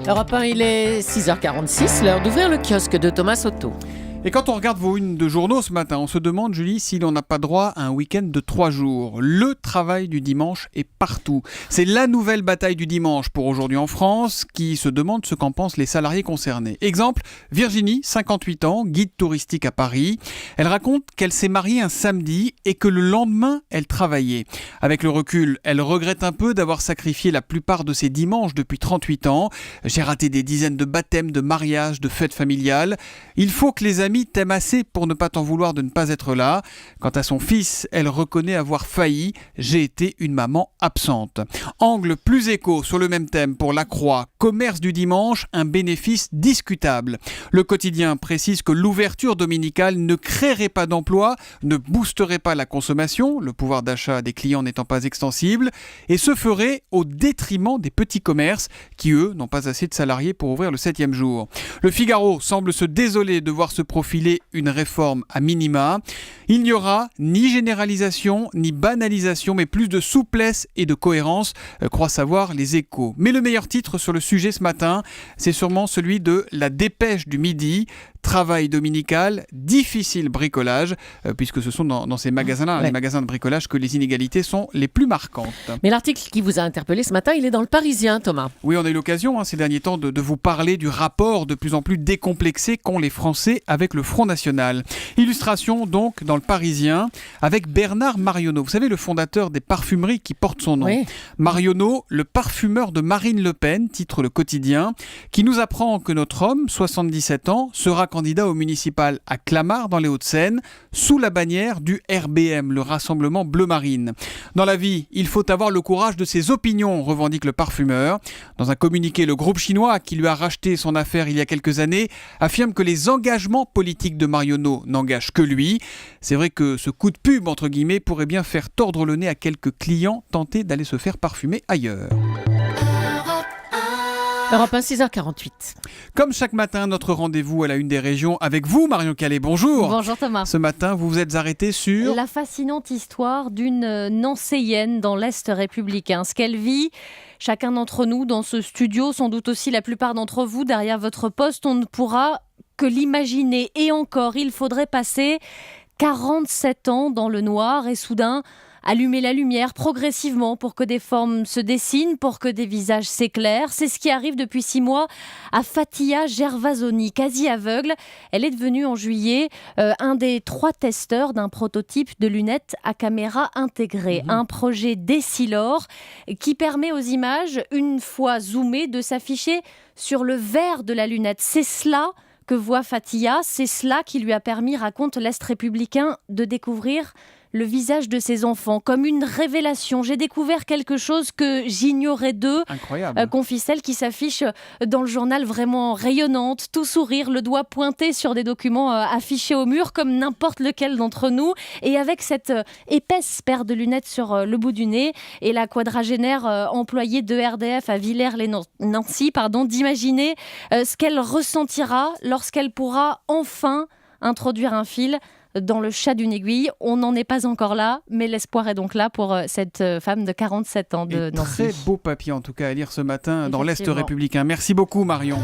Europe 1, il est 6h46, l'heure d'ouvrir le kiosque de Thomas Soto. Et quand on regarde vos unes de journaux ce matin, on se demande, Julie, si l'on n'a pas droit à un week-end de 3 jours. Le travail du dimanche est partout. C'est la nouvelle bataille du dimanche pour aujourd'hui en France, qui se demande ce qu'en pensent les salariés concernés. Exemple, Virginie, 58 ans, guide touristique à Paris. Elle raconte qu'elle s'est mariée un samedi et que le lendemain, elle travaillait. Avec le recul, elle regrette un peu d'avoir sacrifié la plupart de ses dimanches depuis 38 ans. J'ai raté des dizaines de baptêmes, de mariages, de fêtes familiales. Il faut que les amis t'aiment assez pour ne pas t'en vouloir de ne pas être là. Quant à son fils, elle reconnaît avoir failli. J'ai été une maman absente. Angle plus écho sur le même thème pour La Croix. Commerce du dimanche, un bénéfice discutable. Le quotidien précise que l'ouverture dominicale ne créerait pas d'emploi, ne boosterait pas la consommation, le pouvoir d'achat des clients n'étant pas extensible, et se ferait au détriment des petits commerces qui, eux, n'ont pas assez de salariés pour ouvrir le 7e jour. Le Figaro semble se désoler de voir se profiler une réforme à minima. Il n'y aura ni généralisation ni banalisation, mais plus de souplesse et de cohérence, croient savoir les Échos. Mais le meilleur titre sur le sujet ce matin, c'est sûrement celui de La Dépêche du Midi. Travail dominical, difficile bricolage, puisque ce sont dans ces magasins-là, les magasins de bricolage, que les inégalités sont les plus marquantes. Mais l'article qui vous a interpellé ce matin, il est dans le Parisien, Thomas. Oui, on a eu l'occasion ces derniers temps de vous parler du rapport de plus en plus décomplexé qu'ont les Français avec le Front National. Illustration donc dans le Parisien avec Bernard Marionneau. Vous savez, le fondateur des parfumeries qui portent son nom. Oui. Marionneau, le parfumeur de Marine Le Pen, titre le quotidien, qui nous apprend que notre homme, 77 ans, sera candidat au municipal à Clamart dans les Hauts-de-Seine, sous la bannière du RBM, le Rassemblement Bleu Marine. Dans la vie, il faut avoir le courage de ses opinions, revendique le parfumeur. Dans un communiqué, le groupe chinois qui lui a racheté son affaire il y a quelques années affirme que les engagements politiques de Marionneau n'engagent que lui. C'est vrai que ce coup de pub, entre guillemets, pourrait bien faire tordre le nez à quelques clients tentés d'aller se faire parfumer ailleurs. Europe 1, 6h48. Comme chaque matin, notre rendez-vous à la une des régions avec vous, Marion Calais. Bonjour. Bonjour Thomas. Ce matin, vous vous êtes arrêté sur... La fascinante histoire d'une Nancéienne dans l'Est républicain. Ce qu'elle vit, chacun d'entre nous dans ce studio, sans doute aussi la plupart d'entre vous derrière votre poste, on ne pourra que l'imaginer. Et encore, il faudrait passer 47 ans dans le noir et soudain allumer la lumière progressivement pour que des formes se dessinent, pour que des visages s'éclairent. C'est ce qui arrive depuis 6 mois à Fatia Gervasoni, quasi aveugle. Elle est devenue en juillet un des 3 testeurs d'un prototype de lunettes à caméra intégrée. Un projet Decilor qui permet aux images, une fois zoomées, de s'afficher sur le verre de la lunette. C'est cela que voit Fatia, c'est cela qui lui a permis, raconte l'Est républicain, de découvrir le visage de ses enfants, comme une révélation. J'ai découvert quelque chose que j'ignorais d'eux. Incroyable. Confie celle qui s'affiche dans le journal, vraiment rayonnante, tout sourire, le doigt pointé sur des documents affichés au mur, comme n'importe lequel d'entre nous, et avec cette épaisse paire de lunettes sur le bout du nez, et la quadragénaire employée de RDF à Villers-lès-Nancy, d'imaginer ce qu'elle ressentira lorsqu'elle pourra enfin introduire un fil dans le chat d'une aiguille. On n'en est pas encore là, mais l'espoir est donc là pour cette femme de 47 ans de Nancy. Très beau papier en tout cas à lire ce matin dans l'Est républicain. Merci beaucoup Marion.